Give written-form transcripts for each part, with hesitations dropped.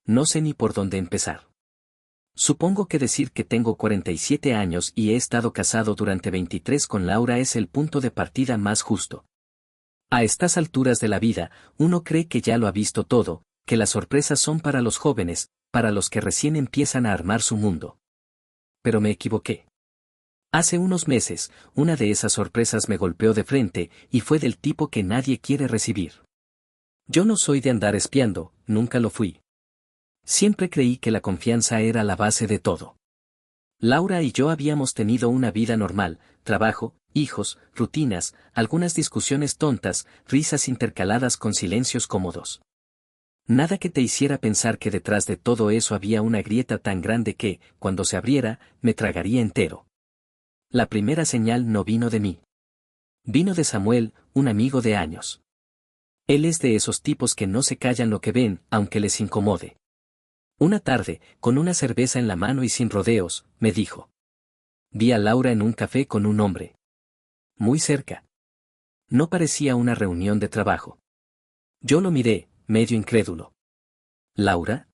No sé ni por dónde empezar. Supongo que decir que tengo 47 años y he estado casado durante 23 con Laura es el punto de partida más justo. A estas alturas de la vida, uno cree que ya lo ha visto todo, que las sorpresas son para los jóvenes, para los que recién empiezan a armar su mundo. Pero me equivoqué. Hace unos meses, una de esas sorpresas me golpeó de frente y fue del tipo que nadie quiere recibir. Yo no soy de andar espiando, nunca lo fui. Siempre creí que la confianza era la base de todo. Laura y yo habíamos tenido una vida normal, trabajo, hijos, rutinas, algunas discusiones tontas, risas intercaladas con silencios cómodos. Nada que te hiciera pensar que detrás de todo eso había una grieta tan grande que, cuando se abriera, me tragaría entero. La primera señal no vino de mí. Vino de Samuel, un amigo de años. Él es de esos tipos que no se callan lo que ven, aunque les incomode. Una tarde, con una cerveza en la mano y sin rodeos, me dijo. Vi a Laura en un café con un hombre. Muy cerca. No parecía una reunión de trabajo. Yo lo miré, medio incrédulo. ¿Laura?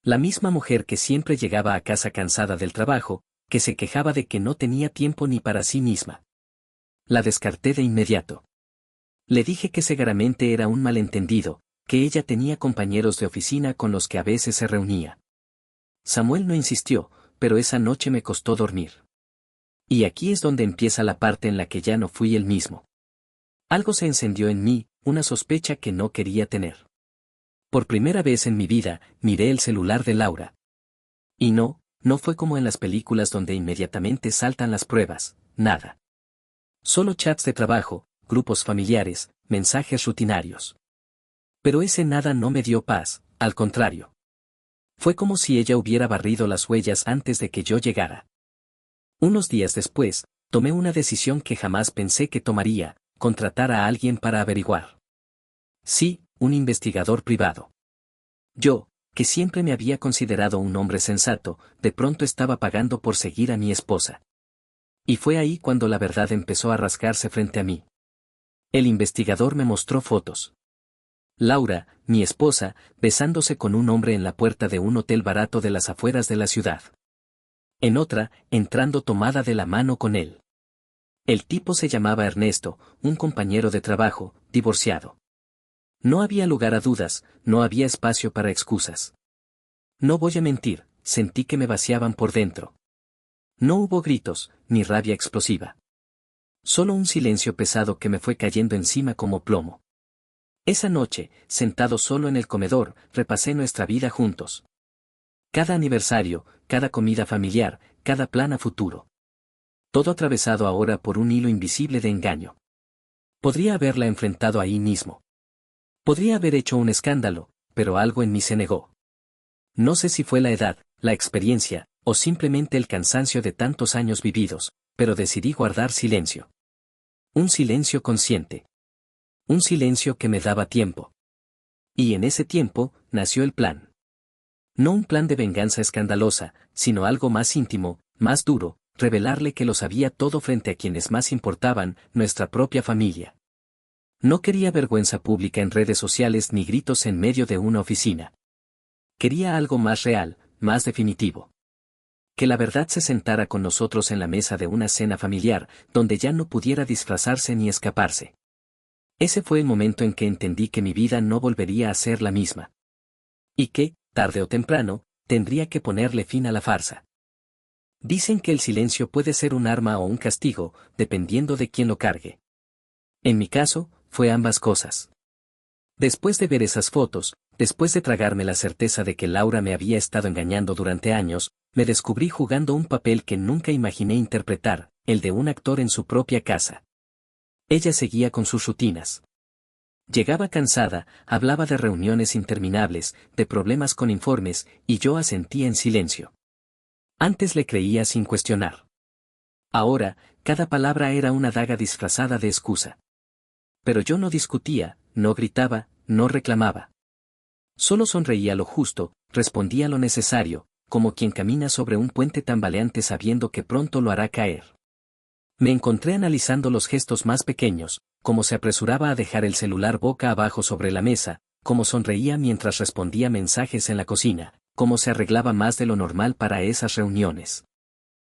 La misma mujer que siempre llegaba a casa cansada del trabajo, que se quejaba de que no tenía tiempo ni para sí misma. La descarté de inmediato. Le dije que seguramente era un malentendido, que ella tenía compañeros de oficina con los que a veces se reunía. Samuel no insistió, pero esa noche me costó dormir. Y aquí es donde empieza la parte en la que ya no fui el mismo. Algo se encendió en mí, una sospecha que no quería tener. Por primera vez en mi vida, miré el celular de Laura. Y no fue como en las películas donde inmediatamente saltan las pruebas, nada. Solo chats de trabajo, grupos familiares, mensajes rutinarios. Pero ese nada no me dio paz, al contrario. Fue como si ella hubiera barrido las huellas antes de que yo llegara. Unos días después, tomé una decisión que jamás pensé que tomaría, contratar a alguien para averiguar. Sí, un investigador privado. Yo, que siempre me había considerado un hombre sensato, de pronto estaba pagando por seguir a mi esposa. Y fue ahí cuando la verdad empezó a rasgarse frente a mí. El investigador me mostró fotos. Laura, mi esposa, besándose con un hombre en la puerta de un hotel barato de las afueras de la ciudad. En otra, entrando tomada de la mano con él. El tipo se llamaba Ernesto, un compañero de trabajo, divorciado. No había lugar a dudas, no había espacio para excusas. No voy a mentir, sentí que me vaciaban por dentro. No hubo gritos, ni rabia explosiva. Solo un silencio pesado que me fue cayendo encima como plomo. Esa noche, sentado solo en el comedor, repasé nuestra vida juntos. Cada aniversario, cada comida familiar, cada plan a futuro. Todo atravesado ahora por un hilo invisible de engaño. Podría haberla enfrentado ahí mismo. Podría haber hecho un escándalo, pero algo en mí se negó. No sé si fue la edad, la experiencia, o simplemente el cansancio de tantos años vividos, pero decidí guardar silencio. Un silencio consciente. Un silencio que me daba tiempo. Y en ese tiempo, nació el plan. No un plan de venganza escandalosa, sino algo más íntimo, más duro, revelarle que lo sabía todo frente a quienes más importaban, nuestra propia familia. No quería vergüenza pública en redes sociales ni gritos en medio de una oficina. Quería algo más real, más definitivo. Que la verdad se sentara con nosotros en la mesa de una cena familiar, donde ya no pudiera disfrazarse ni escaparse. Ese fue el momento en que entendí que mi vida no volvería a ser la misma. Y que, tarde o temprano, tendría que ponerle fin a la farsa. Dicen que el silencio puede ser un arma o un castigo, dependiendo de quién lo cargue. En mi caso, fue ambas cosas. Después de ver esas fotos, después de tragarme la certeza de que Laura me había estado engañando durante años, me descubrí jugando un papel que nunca imaginé interpretar, el de un actor en su propia casa. Ella seguía con sus rutinas. Llegaba cansada, hablaba de reuniones interminables, de problemas con informes, y yo asentía en silencio. Antes le creía sin cuestionar. Ahora, cada palabra era una daga disfrazada de excusa. Pero yo no discutía, no gritaba, no reclamaba. Solo sonreía lo justo, respondía lo necesario, como quien camina sobre un puente tambaleante sabiendo que pronto lo hará caer. Me encontré analizando los gestos más pequeños, como se apresuraba a dejar el celular boca abajo sobre la mesa, cómo sonreía mientras respondía mensajes en la cocina, cómo se arreglaba más de lo normal para esas reuniones.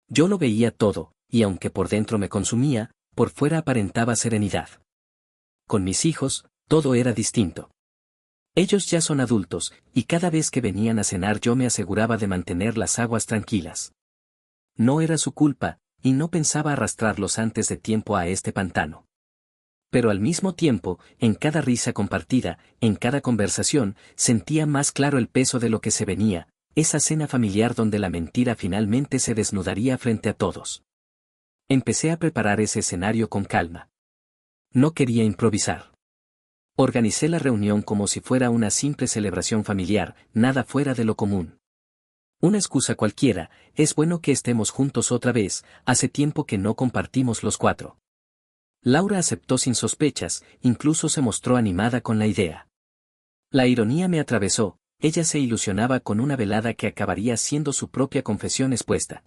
Yo lo veía todo, y aunque por dentro me consumía, por fuera aparentaba serenidad. Con mis hijos, todo era distinto. Ellos ya son adultos, y cada vez que venían a cenar yo me aseguraba de mantener las aguas tranquilas. No era su culpa, y no pensaba arrastrarlos antes de tiempo a este pantano. Pero al mismo tiempo, en cada risa compartida, en cada conversación, sentía más claro el peso de lo que se venía, esa cena familiar donde la mentira finalmente se desnudaría frente a todos. Empecé a preparar ese escenario con calma. No quería improvisar. Organicé la reunión como si fuera una simple celebración familiar, nada fuera de lo común. Una excusa cualquiera, es bueno que estemos juntos otra vez, hace tiempo que no compartimos los cuatro. Laura aceptó sin sospechas, incluso se mostró animada con la idea. La ironía me atravesó, ella se ilusionaba con una velada que acabaría siendo su propia confesión expuesta.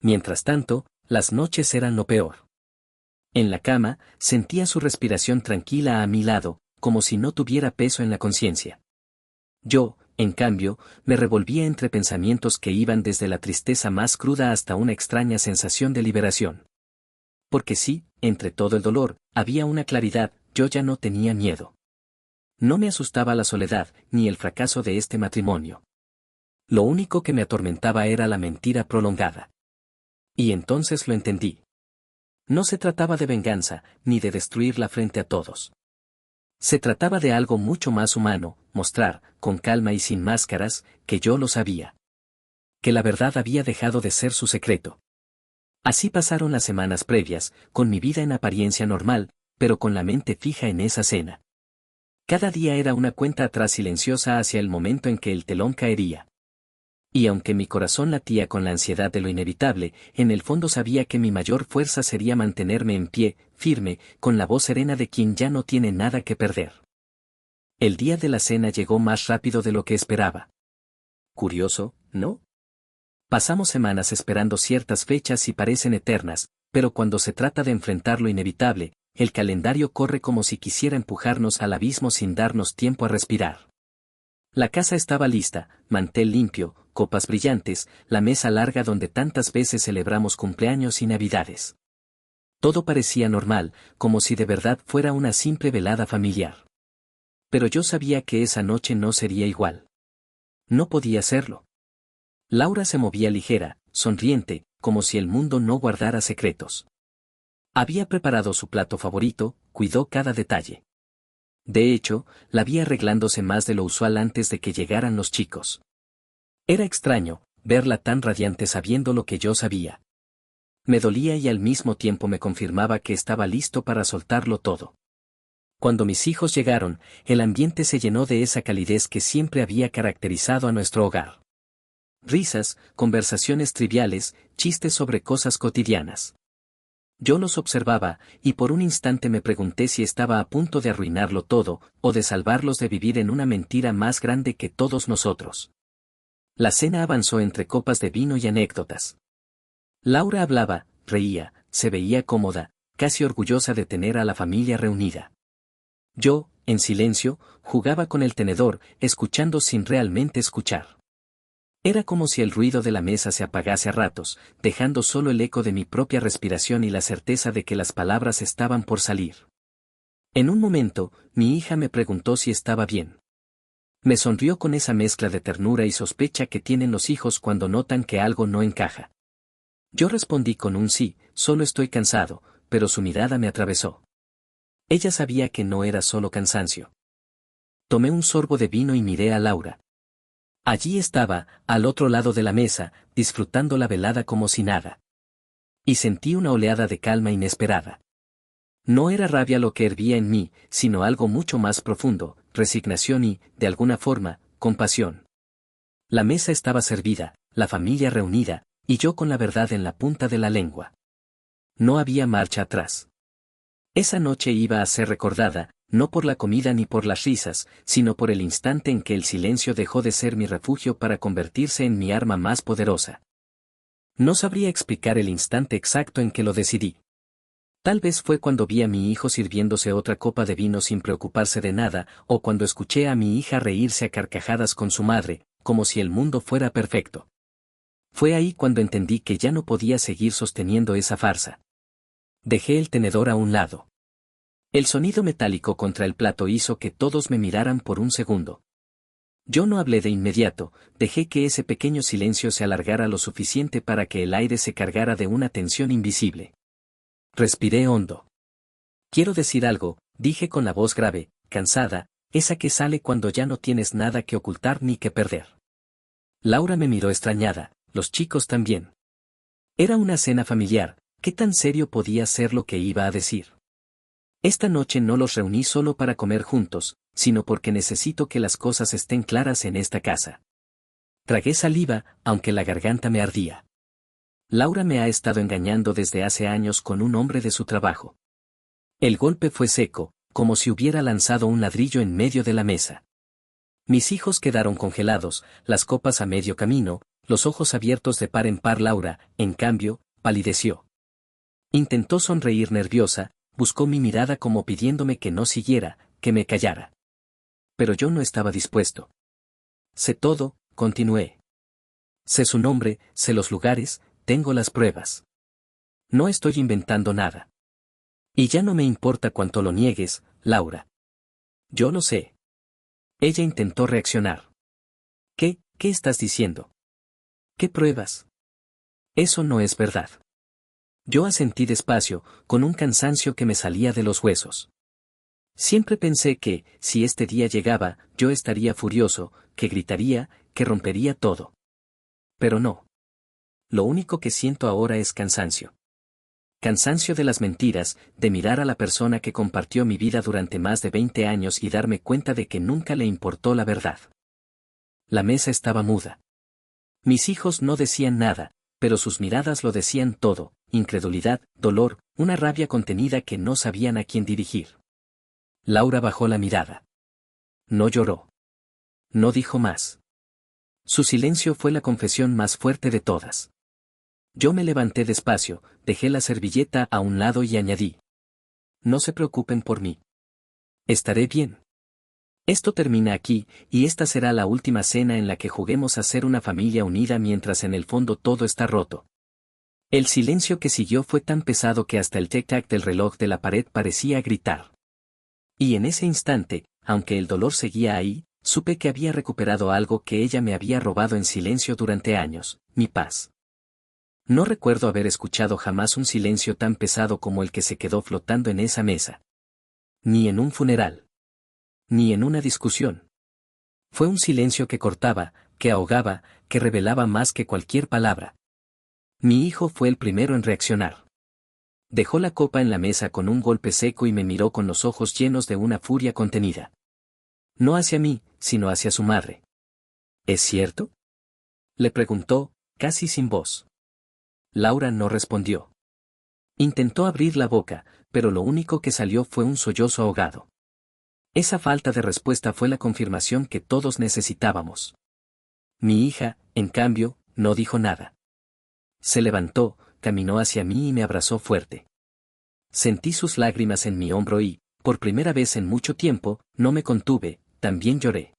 Mientras tanto, las noches eran lo peor. En la cama, sentía su respiración tranquila a mi lado, como si no tuviera peso en la conciencia. Yo, en cambio, me revolvía entre pensamientos que iban desde la tristeza más cruda hasta una extraña sensación de liberación. Porque sí, entre todo el dolor, había una claridad, yo ya no tenía miedo. No me asustaba la soledad, ni el fracaso de este matrimonio. Lo único que me atormentaba era la mentira prolongada. Y entonces lo entendí. No se trataba de venganza, ni de destruirla frente a todos. Se trataba de algo mucho más humano, mostrar, con calma y sin máscaras, que yo lo sabía. Que la verdad había dejado de ser su secreto. Así pasaron las semanas previas, con mi vida en apariencia normal, pero con la mente fija en esa cena. Cada día era una cuenta atrás silenciosa hacia el momento en que el telón caería. Y aunque mi corazón latía con la ansiedad de lo inevitable, en el fondo sabía que mi mayor fuerza sería mantenerme en pie, firme, con la voz serena de quien ya no tiene nada que perder. El día de la cena llegó más rápido de lo que esperaba. Curioso, ¿no? Pasamos semanas esperando ciertas fechas y parecen eternas, pero cuando se trata de enfrentar lo inevitable, el calendario corre como si quisiera empujarnos al abismo sin darnos tiempo a respirar. La casa estaba lista, mantel limpio, copas brillantes, la mesa larga donde tantas veces celebramos cumpleaños y navidades. Todo parecía normal, como si de verdad fuera una simple velada familiar. Pero yo sabía que esa noche no sería igual. No podía serlo. Laura se movía ligera, sonriente, como si el mundo no guardara secretos. Había preparado su plato favorito, cuidó cada detalle. De hecho, la vi arreglándose más de lo usual antes de que llegaran los chicos. Era extraño, verla tan radiante sabiendo lo que yo sabía. Me dolía y al mismo tiempo me confirmaba que estaba listo para soltarlo todo. Cuando mis hijos llegaron, el ambiente se llenó de esa calidez que siempre había caracterizado a nuestro hogar. Risas, conversaciones triviales, chistes sobre cosas cotidianas. Yo los observaba, y por un instante me pregunté si estaba a punto de arruinarlo todo, o de salvarlos de vivir en una mentira más grande que todos nosotros. La cena avanzó entre copas de vino y anécdotas. Laura hablaba, reía, se veía cómoda, casi orgullosa de tener a la familia reunida. Yo, en silencio, jugaba con el tenedor, escuchando sin realmente escuchar. Era como si el ruido de la mesa se apagase a ratos, dejando solo el eco de mi propia respiración y la certeza de que las palabras estaban por salir. En un momento, mi hija me preguntó si estaba bien. Me sonrió con esa mezcla de ternura y sospecha que tienen los hijos cuando notan que algo no encaja. Yo respondí con un sí, solo estoy cansado, pero su mirada me atravesó. Ella sabía que no era solo cansancio. Tomé un sorbo de vino y miré a Laura. Allí estaba, al otro lado de la mesa, disfrutando la velada como si nada. Y sentí una oleada de calma inesperada. No era rabia lo que hervía en mí, sino algo mucho más profundo, resignación y, de alguna forma, compasión. La mesa estaba servida, la familia reunida, y yo con la verdad en la punta de la lengua. No había marcha atrás. Esa noche iba a ser recordada, no por la comida ni por las risas, sino por el instante en que el silencio dejó de ser mi refugio para convertirse en mi arma más poderosa. No sabría explicar el instante exacto en que lo decidí. Tal vez fue cuando vi a mi hijo sirviéndose otra copa de vino sin preocuparse de nada, o cuando escuché a mi hija reírse a carcajadas con su madre, como si el mundo fuera perfecto. Fue ahí cuando entendí que ya no podía seguir sosteniendo esa farsa. Dejé el tenedor a un lado. El sonido metálico contra el plato hizo que todos me miraran por un segundo. Yo no hablé de inmediato, dejé que ese pequeño silencio se alargara lo suficiente para que el aire se cargara de una tensión invisible. Respiré hondo. Quiero decir algo, dije con la voz grave, cansada, esa que sale cuando ya no tienes nada que ocultar ni que perder. Laura me miró extrañada, los chicos también. Era una cena familiar, ¿qué tan serio podía ser lo que iba a decir? Esta noche no los reuní solo para comer juntos, sino porque necesito que las cosas estén claras en esta casa. Tragué saliva, aunque la garganta me ardía. Laura me ha estado engañando desde hace años con un hombre de su trabajo. El golpe fue seco, como si hubiera lanzado un ladrillo en medio de la mesa. Mis hijos quedaron congelados, las copas a medio camino, los ojos abiertos de par en par. Laura, en cambio, palideció. Intentó sonreír nerviosa, buscó mi mirada como pidiéndome que no siguiera, que me callara. Pero yo no estaba dispuesto. Sé todo, continué. Sé su nombre, sé los lugares, tengo las pruebas. No estoy inventando nada. Y ya no me importa cuánto lo niegues, Laura. Yo lo sé. Ella intentó reaccionar. ¿Qué estás diciendo? ¿Qué pruebas? Eso no es verdad. Yo asentí despacio, con un cansancio que me salía de los huesos. Siempre pensé que, si este día llegaba, yo estaría furioso, que gritaría, que rompería todo. Pero no. Lo único que siento ahora es cansancio. Cansancio de las mentiras, de mirar a la persona que compartió mi vida durante más de 20 años y darme cuenta de que nunca le importó la verdad. La mesa estaba muda. Mis hijos no decían nada, pero sus miradas lo decían todo, incredulidad, dolor, una rabia contenida que no sabían a quién dirigir. Laura bajó la mirada. No lloró. No dijo más. Su silencio fue la confesión más fuerte de todas. Yo me levanté despacio, dejé la servilleta a un lado y añadí. No se preocupen por mí. Estaré bien. Esto termina aquí, y esta será la última cena en la que juguemos a ser una familia unida mientras en el fondo todo está roto. El silencio que siguió fue tan pesado que hasta el tic-tac del reloj de la pared parecía gritar. Y en ese instante, aunque el dolor seguía ahí, supe que había recuperado algo que ella me había robado en silencio durante años, mi paz. No recuerdo haber escuchado jamás un silencio tan pesado como el que se quedó flotando en esa mesa. Ni en un funeral. Ni en una discusión. Fue un silencio que cortaba, que ahogaba, que revelaba más que cualquier palabra. Mi hijo fue el primero en reaccionar. Dejó la copa en la mesa con un golpe seco y me miró con los ojos llenos de una furia contenida. No hacia mí, sino hacia su madre. ¿Es cierto? Le preguntó, casi sin voz. Laura no respondió. Intentó abrir la boca, pero lo único que salió fue un sollozo ahogado. Esa falta de respuesta fue la confirmación que todos necesitábamos. Mi hija, en cambio, no dijo nada. Se levantó, caminó hacia mí y me abrazó fuerte. Sentí sus lágrimas en mi hombro y, por primera vez en mucho tiempo, no me contuve, también lloré.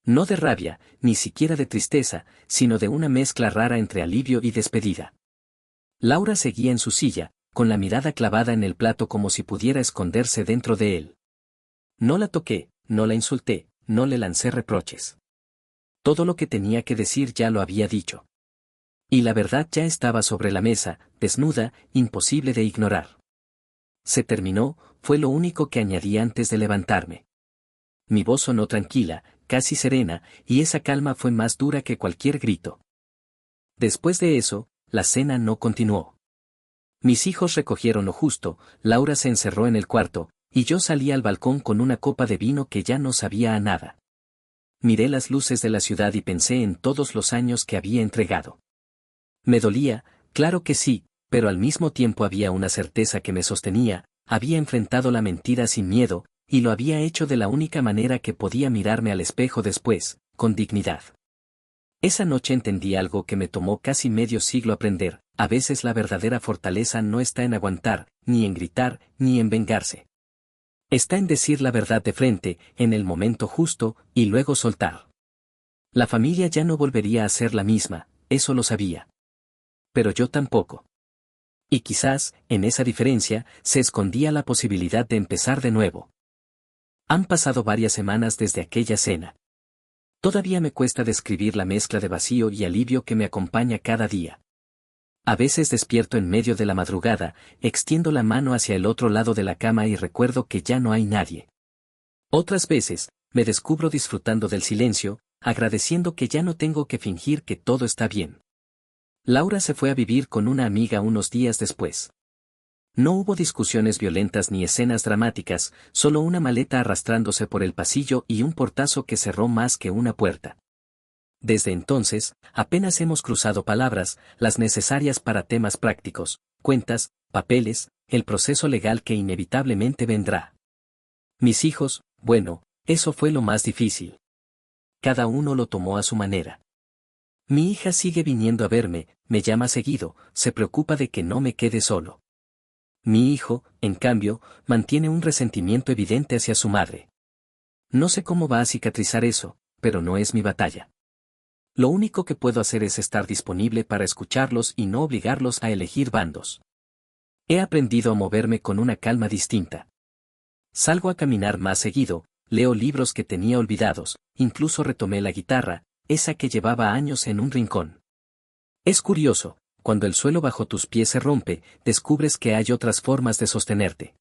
No de rabia, ni siquiera de tristeza, sino de una mezcla rara entre alivio y despedida. Laura seguía en su silla, con la mirada clavada en el plato como si pudiera esconderse dentro de él. No la toqué, no la insulté, no le lancé reproches. Todo lo que tenía que decir ya lo había dicho. Y la verdad ya estaba sobre la mesa, desnuda, imposible de ignorar. Se terminó, fue lo único que añadí antes de levantarme. Mi voz sonó tranquila, casi serena, y esa calma fue más dura que cualquier grito. Después de eso, la cena no continuó. Mis hijos recogieron lo justo, Laura se encerró en el cuarto, y yo salí al balcón con una copa de vino que ya no sabía a nada. Miré las luces de la ciudad y pensé en todos los años que había entregado. Me dolía, claro que sí, pero al mismo tiempo había una certeza que me sostenía, había enfrentado la mentira sin miedo, y lo había hecho de la única manera que podía mirarme al espejo después, con dignidad. Esa noche entendí algo que me tomó casi medio siglo aprender: a veces la verdadera fortaleza no está en aguantar, ni en gritar, ni en vengarse. Está en decir la verdad de frente, en el momento justo, y luego soltar. La familia ya no volvería a ser la misma, eso lo sabía. Pero yo tampoco. Y quizás, en esa diferencia, se escondía la posibilidad de empezar de nuevo. Han pasado varias semanas desde aquella cena. Todavía me cuesta describir la mezcla de vacío y alivio que me acompaña cada día. A veces despierto en medio de la madrugada, extiendo la mano hacia el otro lado de la cama y recuerdo que ya no hay nadie. Otras veces, me descubro disfrutando del silencio, agradeciendo que ya no tengo que fingir que todo está bien. Laura se fue a vivir con una amiga unos días después. No hubo discusiones violentas ni escenas dramáticas, solo una maleta arrastrándose por el pasillo y un portazo que cerró más que una puerta. Desde entonces, apenas hemos cruzado palabras, las necesarias para temas prácticos, cuentas, papeles, el proceso legal que inevitablemente vendrá. Mis hijos, bueno, eso fue lo más difícil. Cada uno lo tomó a su manera. Mi hija sigue viniendo a verme, me llama seguido, se preocupa de que no me quede solo. Mi hijo, en cambio, mantiene un resentimiento evidente hacia su madre. No sé cómo va a cicatrizar eso, pero no es mi batalla. Lo único que puedo hacer es estar disponible para escucharlos y no obligarlos a elegir bandos. He aprendido a moverme con una calma distinta. Salgo a caminar más seguido, leo libros que tenía olvidados, incluso retomé la guitarra, esa que llevaba años en un rincón. Es curioso. Cuando el suelo bajo tus pies se rompe, descubres que hay otras formas de sostenerte.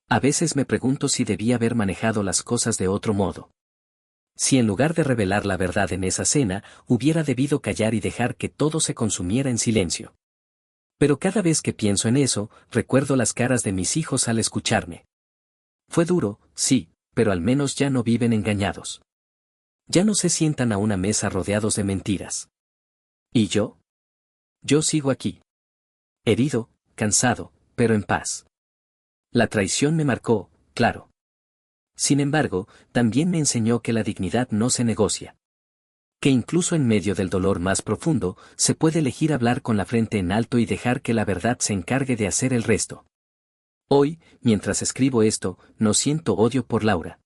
A veces me pregunto si debía haber manejado las cosas de otro modo. Si en lugar de revelar la verdad en esa cena, hubiera debido callar y dejar que todo se consumiera en silencio. Pero cada vez que pienso en eso, recuerdo las caras de mis hijos al escucharme. Fue duro, sí, pero al menos ya no viven engañados. Ya no se sientan a una mesa rodeados de mentiras. ¿Y yo? Yo sigo aquí. Herido, cansado, pero en paz. La traición me marcó, claro. Sin embargo, también me enseñó que la dignidad no se negocia. Que incluso en medio del dolor más profundo, se puede elegir hablar con la frente en alto y dejar que la verdad se encargue de hacer el resto. Hoy, mientras escribo esto, no siento odio por Laura.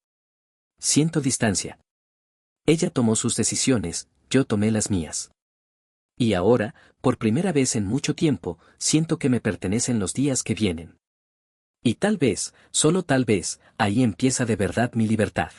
Siento distancia. Ella tomó sus decisiones, yo tomé las mías. Y ahora, por primera vez en mucho tiempo, siento que me pertenecen los días que vienen. Y tal vez, solo tal vez, ahí empieza de verdad mi libertad.